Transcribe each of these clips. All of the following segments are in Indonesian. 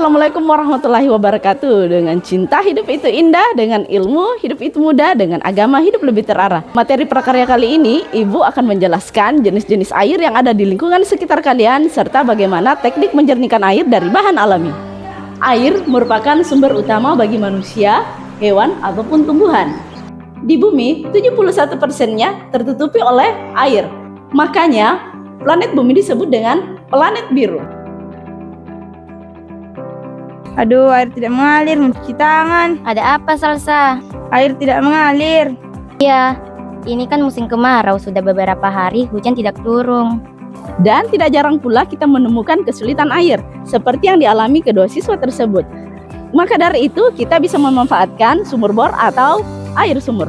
Assalamualaikum warahmatullahi wabarakatuh. Dengan cinta hidup itu indah, dengan ilmu hidup itu mudah, dengan agama hidup lebih terarah. Materi prakarya kali ini, Ibu akan menjelaskan jenis-jenis air yang ada di lingkungan sekitar kalian, serta bagaimana teknik menjernihkan air dari bahan alami. Air merupakan sumber utama bagi manusia, hewan, ataupun tumbuhan. Di bumi, 71%-nya tertutupi oleh air. Makanya, planet bumi disebut dengan planet biru. Aduh, air tidak mengalir, mencuci tangan. Ada apa, Salsa? Air tidak mengalir. Iya, ini kan musim kemarau, sudah beberapa hari hujan tidak turun. Dan tidak jarang pula kita menemukan kesulitan air, seperti yang dialami kedua siswa tersebut. Maka dari itu, kita bisa memanfaatkan sumur bor atau air sumur.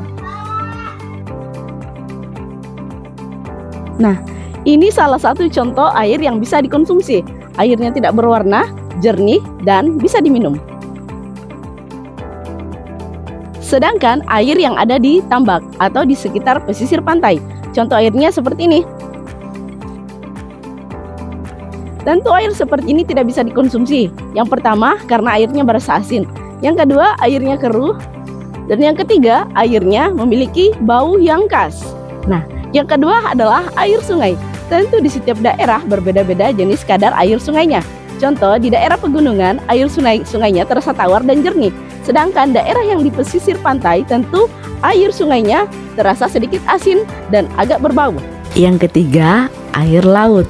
Nah, ini salah satu contoh air yang bisa dikonsumsi. Airnya tidak berwarna, jernih, dan bisa diminum. Sedangkan air yang ada di tambak atau di sekitar pesisir pantai, contoh airnya seperti ini. Tentu air seperti ini tidak bisa dikonsumsi. Yang pertama, karena airnya berasa asin. Yang kedua, airnya keruh. Dan yang ketiga, airnya memiliki bau yang khas. Nah, yang kedua adalah air sungai. Tentu di setiap daerah berbeda-beda jenis kadar air sungainya. Contoh, di daerah pegunungan, air sungainya terasa tawar dan jernih. Sedangkan daerah yang di pesisir pantai, tentu air sungainya terasa sedikit asin dan agak berbau. Yang ketiga, air laut.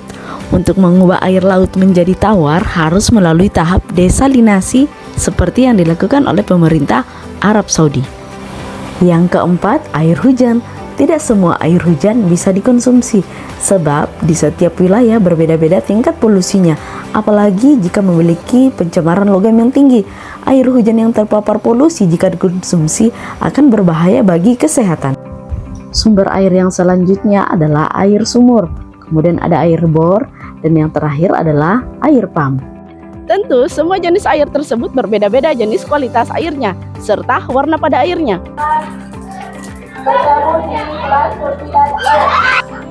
Untuk mengubah air laut menjadi tawar harus melalui tahap desalinasi seperti yang dilakukan oleh pemerintah Arab Saudi. Yang keempat, air hujan. Tidak semua air hujan bisa dikonsumsi sebab di setiap wilayah berbeda-beda tingkat polusinya, apalagi jika memiliki pencemaran logam yang tinggi. Air hujan yang terpapar polusi jika dikonsumsi akan berbahaya bagi kesehatan. Sumber air yang selanjutnya adalah air sumur, kemudian ada air bor, dan yang terakhir adalah air pump. Tentu semua jenis air tersebut berbeda-beda jenis kualitas airnya serta warna pada airnya.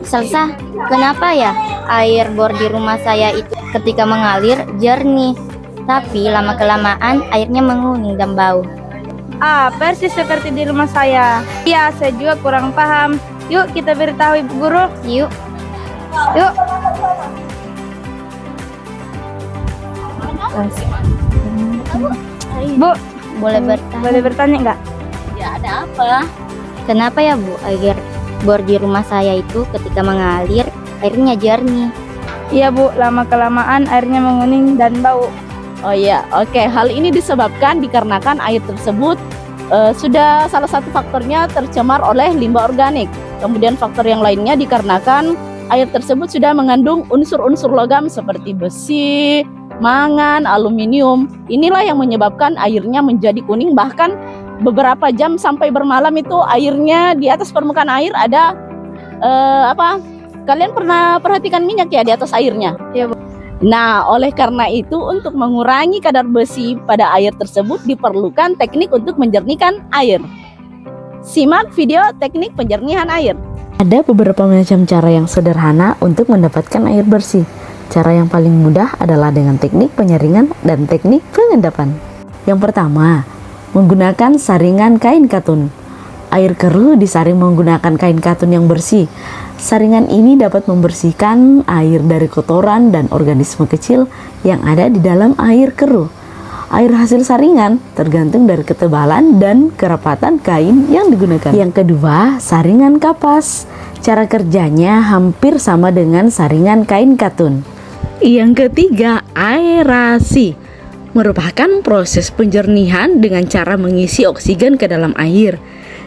Salsa, kenapa ya air bor di rumah saya itu ketika mengalir jernih, tapi lama-kelamaan airnya menguning dan bau? Persis seperti di rumah saya. Ya, saya juga kurang paham. Yuk kita beritahu Ibu Guru. Yuk. Yuk. Bu, boleh bertanya nggak? Ya, ada apa? Kenapa ya Bu, air bor di rumah saya itu ketika mengalir airnya jernih? Iya Bu, lama-kelamaan airnya menguning dan bau. Oh iya, oke. Hal ini disebabkan dikarenakan air tersebut sudah salah satu faktornya tercemar oleh limbah organik. Kemudian faktor yang lainnya dikarenakan air tersebut sudah mengandung unsur-unsur logam seperti besi, mangan, aluminium. Inilah yang menyebabkan airnya menjadi kuning, bahkan beberapa jam sampai bermalam itu airnya di atas permukaan air ada kalian pernah perhatikan minyak ya di atas airnya? Iya Bu. Nah, oleh karena itu untuk mengurangi kadar besi pada air tersebut diperlukan teknik untuk menjernihkan air. Simak video teknik penjernihan air. Ada beberapa macam cara yang sederhana untuk mendapatkan air bersih. Cara yang paling mudah adalah dengan teknik penyaringan dan teknik pengendapan. Yang pertama, menggunakan saringan kain katun. Air keruh disaring menggunakan kain katun yang bersih. Saringan ini dapat membersihkan air dari kotoran dan organisme kecil yang ada di dalam air keruh. Air hasil saringan tergantung dari ketebalan dan kerapatan kain yang digunakan. Yang kedua, saringan kapas. Cara kerjanya hampir sama dengan saringan kain katun. Yang ketiga, aerasi. Merupakan proses penjernihan dengan cara mengisi oksigen ke dalam air.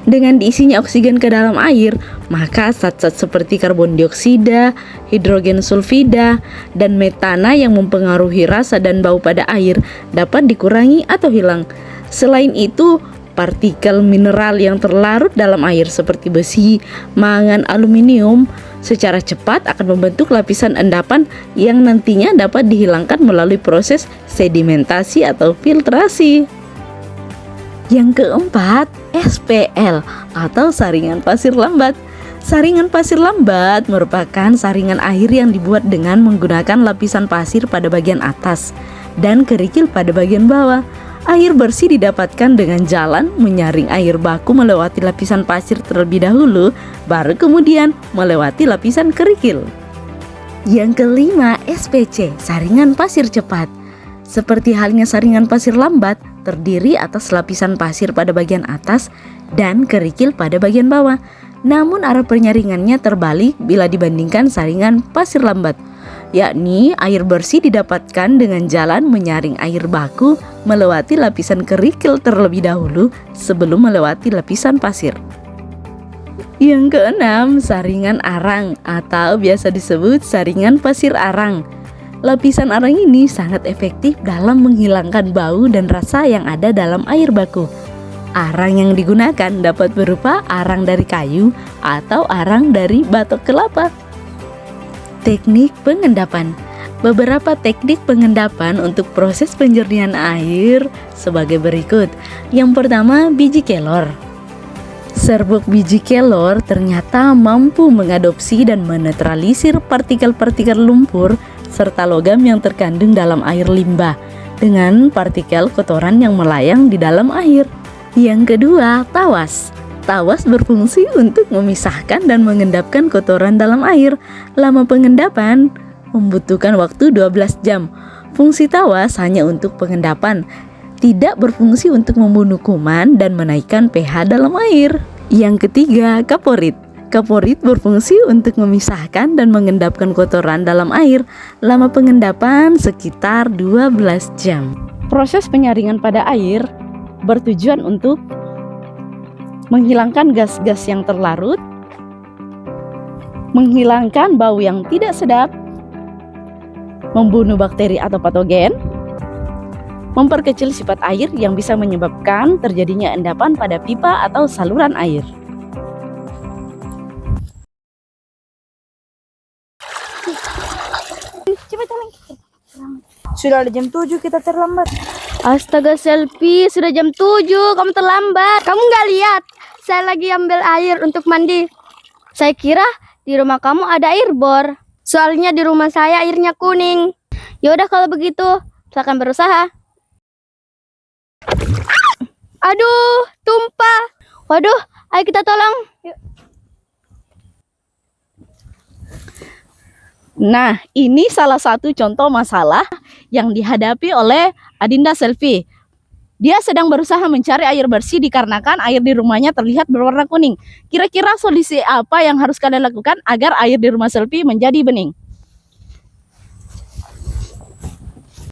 Dengan diisinya oksigen ke dalam air, maka zat-zat seperti karbon dioksida, hidrogen sulfida, dan metana yang mempengaruhi rasa dan bau pada air dapat dikurangi atau hilang. Selain itu, partikel mineral yang terlarut dalam air seperti besi, mangan, aluminium secara cepat akan membentuk lapisan endapan yang nantinya dapat dihilangkan melalui proses sedimentasi atau filtrasi. Yang keempat, SPL atau saringan pasir lambat. Saringan pasir lambat merupakan saringan air yang dibuat dengan menggunakan lapisan pasir pada bagian atas. dan kerikil pada bagian bawah. Air bersih didapatkan dengan jalan menyaring air baku melewati lapisan pasir terlebih dahulu, baru kemudian melewati lapisan kerikil. Yang kelima, SPC, saringan pasir cepat. Seperti halnya saringan pasir lambat, terdiri atas lapisan pasir pada bagian atas dan kerikil pada bagian bawah. Namun arah penyaringannya terbalik bila dibandingkan saringan pasir lambat, yakni air bersih didapatkan dengan jalan menyaring air baku melewati lapisan kerikil terlebih dahulu sebelum melewati lapisan pasir. Yang keenam, saringan arang atau biasa disebut saringan pasir arang. Lapisan arang ini sangat efektif dalam menghilangkan bau dan rasa yang ada dalam air baku. Arang yang digunakan dapat berupa arang dari kayu atau arang dari batok kelapa. Teknik pengendapan. Beberapa teknik pengendapan untuk proses penjernihan air sebagai berikut. Yang pertama, biji kelor. Serbuk biji kelor ternyata mampu mengadopsi dan menetralisir partikel-partikel lumpur serta logam yang terkandung dalam air limbah dengan partikel kotoran yang melayang di dalam air. Yang kedua, tawas. Tawas berfungsi untuk memisahkan dan mengendapkan kotoran dalam air. Lama pengendapan membutuhkan waktu 12 jam. Fungsi tawas hanya untuk pengendapan, tidak berfungsi untuk membunuh kuman dan menaikkan pH dalam air. Yang ketiga, kaporit. Kaporit berfungsi untuk memisahkan dan mengendapkan kotoran dalam air. Lama pengendapan sekitar 12 jam. Proses penyaringan pada air bertujuan untuk menghilangkan gas-gas yang terlarut, menghilangkan bau yang tidak sedap, membunuh bakteri atau patogen, memperkecil sifat air yang bisa menyebabkan terjadinya endapan pada pipa atau saluran air. Sudah ada jam 7, kita terlambat. Astaga Selfie, sudah jam 7, kamu terlambat. Kamu nggak lihat? Saya lagi ambil air untuk mandi. Saya kira di rumah kamu ada air bor. Soalnya di rumah saya airnya kuning. Yaudah kalau begitu, silakan berusaha. Aduh, tumpah. Waduh, ayo kita tolong. Yuk. Nah, ini salah satu contoh masalah yang dihadapi oleh Adinda Selfie. Dia sedang berusaha mencari air bersih dikarenakan air di rumahnya terlihat berwarna kuning. Kira-kira solusi apa yang harus kalian lakukan agar air di rumah Selfie menjadi bening?